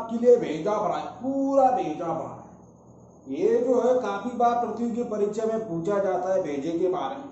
आपके लिए भेजा पड़ा है, पूरा भेजा पड़ा है। ये जो है काफी बार पृथ्वी की परीक्षा में पूछा जाता है भेजे के बारे में।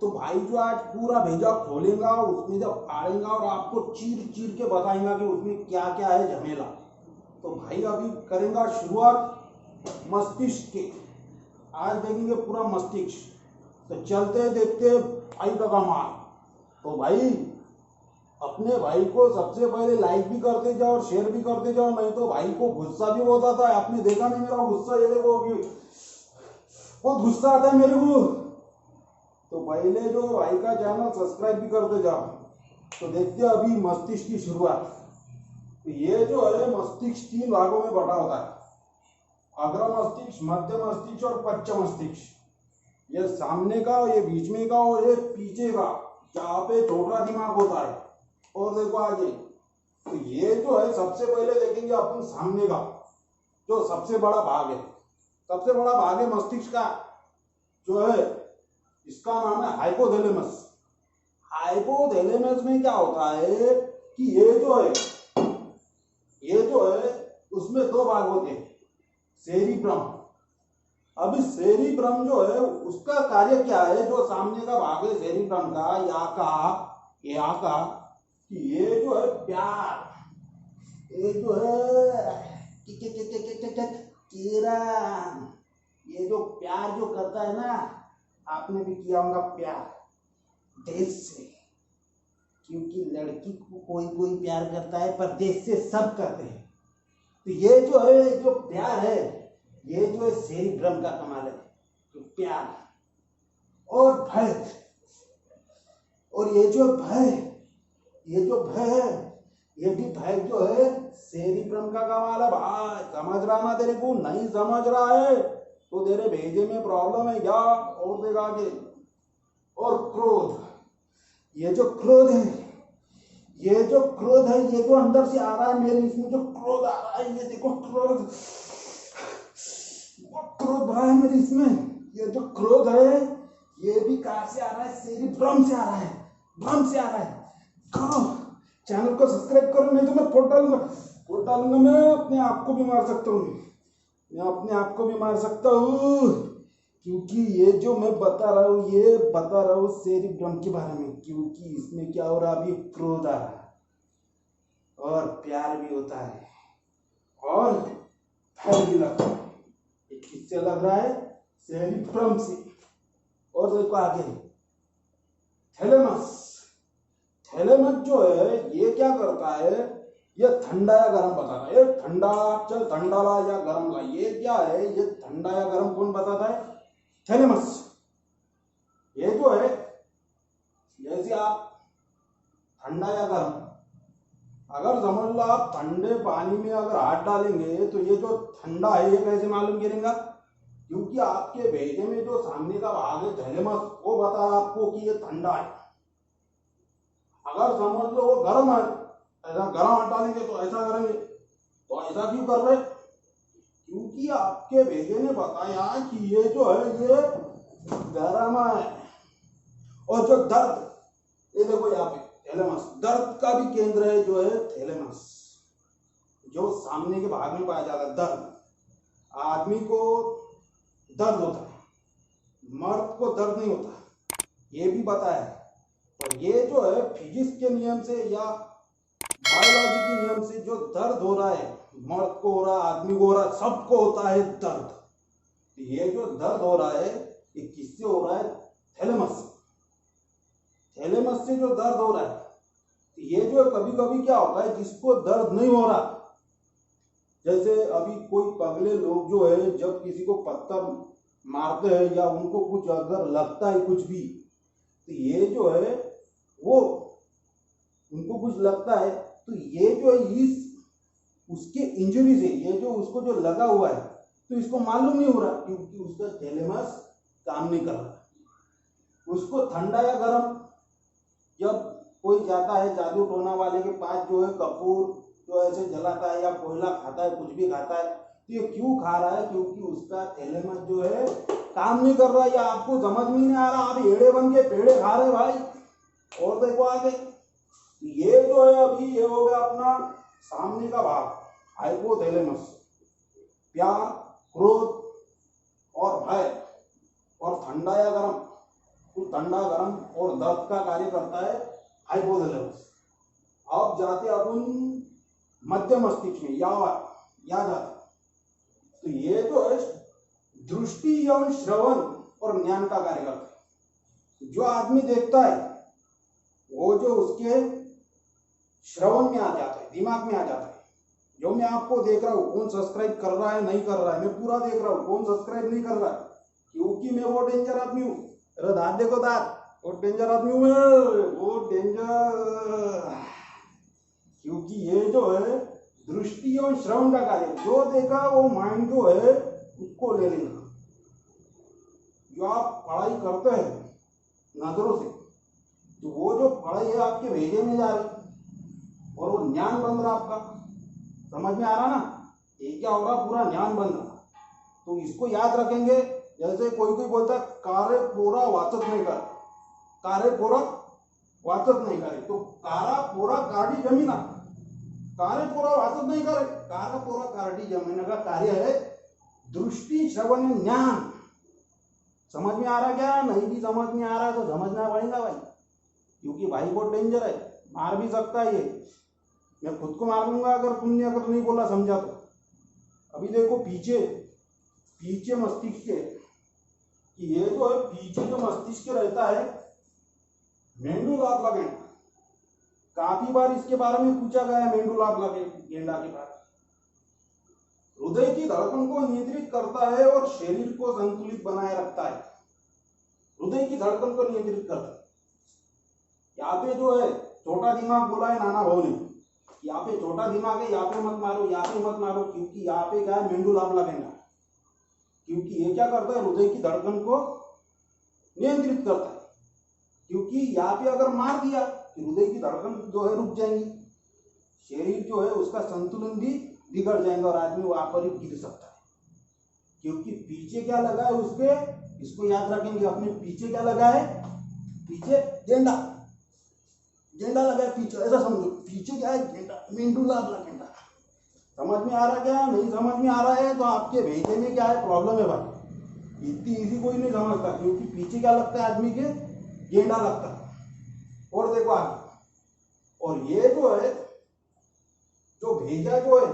तो भाई जो आज पूरा भेजा खोलेगा, उसमें जब फाड़ेगा और आपको चीर चीर के बताएगा कि उसमें क्या क्या है झमेला। तो भाई अभी करेंगे शुरुआत मस्तिष्क के। आज देखेंगे पूरा मस्तिष्क। तो चलते देखते भाई का कमाल। तो भाई अपने भाई को सबसे पहले लाइक भी करते जाओ और शेयर भी करते जाओ, नहीं तो भाई को गुस्सा भी बहुत आता है। आपने देखा नहीं मेरा गुस्सा, ये देखो कि बहुत गुस्सा आता है मेरे को। तो पहले जो भाई का चैनल सब्सक्राइब भी करते जाओ। तो देखते हैं अभी मस्तिष्क की शुरुआत। तो ये जो है मस्तिष्क 3 भागों में बटा होता है, अग्र मस्तिष्क, मध्य मस्तिष्क और पश्च मस्तिष्क। ये सामने का, ये बीच में का और ये पीछे का, जहाँ पे छोटा दिमाग होता है। और देखो आगे, तो ये जो है सबसे पहले देखेंगे अपन सामने का, जो सबसे बड़ा भाग है। सबसे बड़ा भाग है मस्तिष्क का, जो है इसका नाम है हाइपोथैलेमस। हाइपोथैलेमस में क्या होता है कि ये जो है उसमें 2 भाग होते हैं, सेरिब्रम। अभी सेरिब्रम जो है उसका कार्य क्या है, जो सामने का भाग है सेरिब्रम का, यहाँ का कि ये जो है प्यार, ये जो है किरण, ये जो प्यार जो करता है ना, आपने भी किया होगा प्यार देश से, क्योंकि लड़की को कोई कोई प्यार करता है पर देश से सब करते हैं। तो ये जो है जो प्यार है, ये जो है सेरिब्रम का कमाल है, तो प्यार और भय। और ये जो भय है, ये भी भय जो है सेरिब्रम का कमाल है। भाई समझ रहा ना? तेरे को नहीं समझ रहा है तो तेरे भेजे में प्रॉब्लम है क्या? और देखा आगे। और क्रोध, ये जो क्रोध है, ये जो अंदर से आ रहा है मेरे, इसमें जो क्रोध आ रहा है, ये देखो क्रोध भरा है मेरे इसमें। ये जो क्रोध है ये भी कहां से आ रहा है? सेरिब्रम से आ रहा है, भ्रम से आ रहा है। करो, चैनल को सब्सक्राइब करो, नहीं तो मैं फोड़ डालूंगा। मैं अपने आप को भी मार सकता हूँ, क्योंकि ये जो मैं बता रहा हूँ, ये बता रहा हूँ सेरिब्रम के बारे में। क्योंकि इसमें क्या हो रहा है, अभी क्रोध आ रहा है और प्यार भी होता है और भय भी लगता है। ये किससे लग रहा है? सेरिब्रम से। और देखो आगे, थैलेमस जो है ये क्या करता है? ये ठंडा या गर्म बताता है। ये ठंडा ला या गर्म ला, ये क्या है? ये ठंडा या गर्म कौन बताता है? थैलेमस। ये जो है जैसे आप ठंडा या गर्म, अगर समझ लो आप ठंडे पानी में अगर हाथ डालेंगे तो ये जो ठंडा है ये कैसे मालूम करेंगे? क्योंकि आपके भेजे में जो सामने का भाग है थैलेमस, वो बता रहा आपको कि ये ठंडा है। अगर समझ लो वो गर्म है, ऐसा गर्म हाथ डालेंगे तो ऐसा करेंगे। तो ऐसा क्यों कर रहे? क्योंकि आपके भेजे ने बताया कि ये जो है ये गर्म है। और जो दर्द, ये देखो यहाँ पे थैलेमस, दर्द का भी केंद्र है जो है थैलेमस, जो सामने के भाग में पाया जाता है। दर्द, आदमी को दर्द होता है, मर्द को दर्द नहीं होता, ये भी पता है। और ये जो है फिजिक्स के नियम से या बायोलॉजी के नियम से जो दर्द हो रहा है, मर्द को हो रहा है, आदमी को हो रहा है, सबको होता है दर्द। ये जो दर्द हो रहा है ये किससे हो रहा है? थैलेमस से जो दर्द हो रहा है। ये जो कभी कभी क्या होता है, जिसको दर्द नहीं हो रहा, जैसे अभी कोई पगले लोग जो है जब किसी को पत्थर मारते हैं या उनको कुछ अगर लगता है कुछ भी, तो ये जो है वो उनको कुछ लगता है, तो ये जो है इस उसके इंजरी से, ये जो उसको जो लगा हुआ है, तो इसको मालूम नहीं हो रहा क्योंकि उसका थैलेमस काम नहीं कर रहा। उसको ठंडा या गर्म, जब कोई जाता है जादू टोना वाले के पास जो है कपूर जो ऐसे जलाता है या कोयला खाता है, कुछ भी खाता है, तो ये क्यों खा रहा है? क्योंकि उसका थैलेमस जो है काम नहीं कर रहा। या आपको समझ में नहीं आ रहा, आप एड़े बन के पेड़े खा रहे भाई। और देखो आगे, ये जो है अभी ये हो गया अपना सामने का भाग, हाइपोथैलेमस प्यार, क्रोध और भय और ठंडा या गर्म, तो ठंडा गर्म और दर्द का कार्य करता है हाइपोथैलेमस। अब जाते अपन मध्य मस्तिष्क में या जाते, तो ये जो है दृष्टि एवं श्रवण और ज्ञान का कार्य करता है। जो आदमी देखता है वो जो उसके श्रवण में आ जाता है, दिमाग में आ जाता है। जो मैं आपको देख रहा हूँ, कौन सब्सक्राइब कर रहा है नहीं कर रहा है, मैं पूरा देख रहा हूँ, कौन सब्सक्राइब नहीं कर रहा है, क्योंकि मैं वो डेंजर आदमी हूँ। अरे दांत देखो दांत, वो डेंजर आदमी हूँ मैं, वो डेंजर। क्योंकि ये जो है दृष्टि और श्रवण का कार्य, जो देखा वो माइंड जो है उसको ले लेना। जो आप पढ़ाई करते हैं नजरों से, तो वो जो पढ़ाई है आपके भेजे में जा रही और वो ज्ञान बन रहा आपका। समझ में आ रहा ना, ये क्या हो रहा, पूरा ज्ञान बन रहा। तो इसको याद रखेंगे। जैसे कोई बोलता है कार्य पूरा वाचक नहीं कर, कार्य पूरा वाचक नहीं करे, तो कारा पूरा काटी जमीना, कार्य पूरा वाचक नहीं करे, कारा पूरा काटी जमीन का कार्य है दृष्टि श्रवण ज्ञान। समझ में आ रहा क्या? नहीं भी समझ में आ रहा है तो समझना पड़ेगा भाई, क्योंकि भाई बहुत डेंजर है, मार भी सकता है ये। मैं खुद को मार लूंगा अगर तुमने अगर नहीं बोला समझा तो। अभी देखो पीछे मस्तिष्क के, ये जो है पीछे जो मस्तिष्क रहता है मेंडुलाप लागेंडा। काफी बार इसके बारे में पूछा गया है मेंडुलाप लागेंडा के बारे में। हृदय की धड़कन को नियंत्रित करता है और शरीर को संतुलित बनाए रखता है। हृदय की धड़कन को नियंत्रित करता है। यहाँ पे जो है छोटा दिमाग बोला है नाना भाव ने, यहाँ पे छोटा दिमाग है, यहाँ पे मत मारो, यहाँ पे मत मारो, क्योंकि यहाँ पे क्या है मेंडुलाप लागेंडा। क्योंकि ये क्या करता है, हृदय की धड़कन को नियंत्रित करता है। क्योंकि यहाँ पे अगर मार दिया तो हृदय की धड़कन जो है रुक जाएंगी, शरीर जो है उसका संतुलन भी बिगड़ जाएगा और आदमी वहां पर ही गिर सकता है। क्योंकि पीछे क्या लगा है उसके, इसको याद रखेंगे अपने, पीछे क्या लगा है, पीछे गेंडा लगा है पीछे, ऐसा समझो। पीछे क्या है, गेंडा, मेंडुलाप लागेंडा। समझ में आ रहा क्या? नहीं समझ में आ रहा है तो आपके भेजे में क्या है प्रॉब्लम है भाई। इतनी इजी कोई नहीं समझता, क्योंकि पीछे क्या लगता है आदमी के, गेंडा लगता है। और देखो आगे, और ये जो है जो भेजा जो है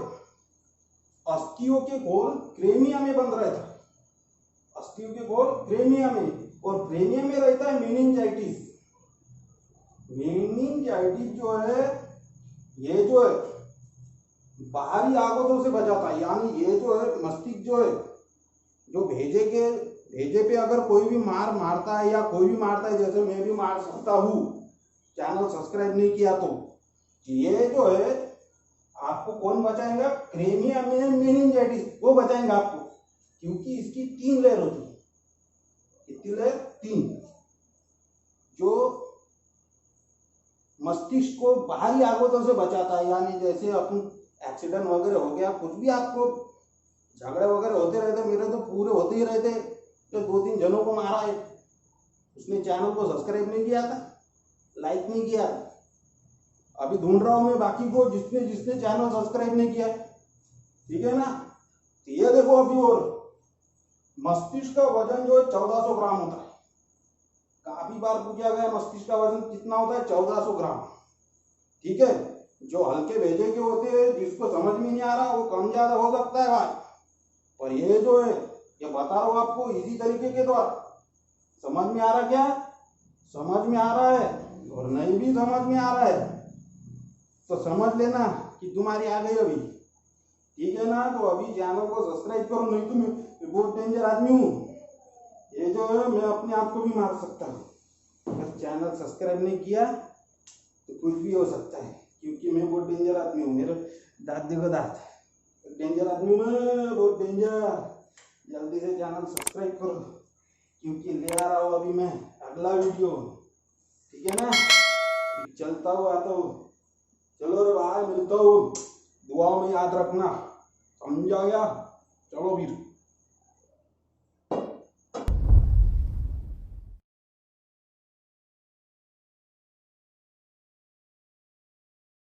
अस्थियों के घोल क्रेमिया में बंद रहता है। अस्थियों के घोल क्रेमिया में, और क्रेमिया में रहता है मेनिंजाइटिस। मेनिंजाइटिस जो है ये जो है बाहरी आगोदों से बचाता है। यानी ये जो है मस्तिष्क जो है, जो भेजे पे अगर कोई भी मारता है या कोई भी मारता है, जैसे मैं भी मार सकता हूँ, चैनल सब्सक्राइब नहीं किया तो, ये जो है आपको कौन बचाएगा, क्रेमिया में मेनिंजाइटिस, वो बचाएंगे आपको। क्योंकि इसकी 3 लेयर होती है। कितनी लेयर? 3। जो मस्तिष्क को बाहरी आगोदों से बचाता है। यानी जैसे अपन एक्सीडेंट वगैरह हो गया, कुछ भी आपको झगड़े वगैरह होते रहते, मेरे तो पूरे होते ही रहते। तो 2-3 जनों को मारा है, उसने चैनल को सब्सक्राइब नहीं किया था, लाइक नहीं किया। अभी ढूंढ रहा हूं मैं बाकी को जिसने चैनल सब्सक्राइब नहीं किया, ठीक है ना। तो ये देखो अभी, और मस्तिष्क का वजन जो है 1400 ग्राम होता है। काफी बार पूछा गया मस्तिष्क का वजन कितना होता है, 1400 ग्राम। ठीक है, जो हल्के भेजे के होते हैं, जिसको समझ में नहीं आ रहा, वो कम ज्यादा हो सकता है भाई। और ये जो है, ये बता रहा हूं आपको इजी तरीके के द्वारा। समझ में आ रहा क्या? समझ में आ रहा है। और नहीं भी समझ में आ रहा है तो समझ लेना कि तुम्हारी आ गई अभी, ठीक है ना। तो अभी चैनल को सब्सक्राइब करो, नहीं तो मैं बहुत डेंजर आदमी हूँ। ये जो है मैं अपने आप को भी मार सकता हूँ। अगर चैनल सब्सक्राइब नहीं किया तो कुछ भी हो सकता है, क्योंकि मैं बहुत डेंजर आदमी हूँ। मेरे दांत देखो, दांत, डेंजर आदमी मैं, बहुत डेंजर। जल्दी से चैनल सब्सक्राइब करो, क्योंकि ले आ रहा हूँ अभी मैं अगला वीडियो, ठीक है ना। चलता हूँ, आता हूँ। चलो रे भाई, मिलता हूँ, दुआओं में याद रखना, समझा गया? चलो फिर।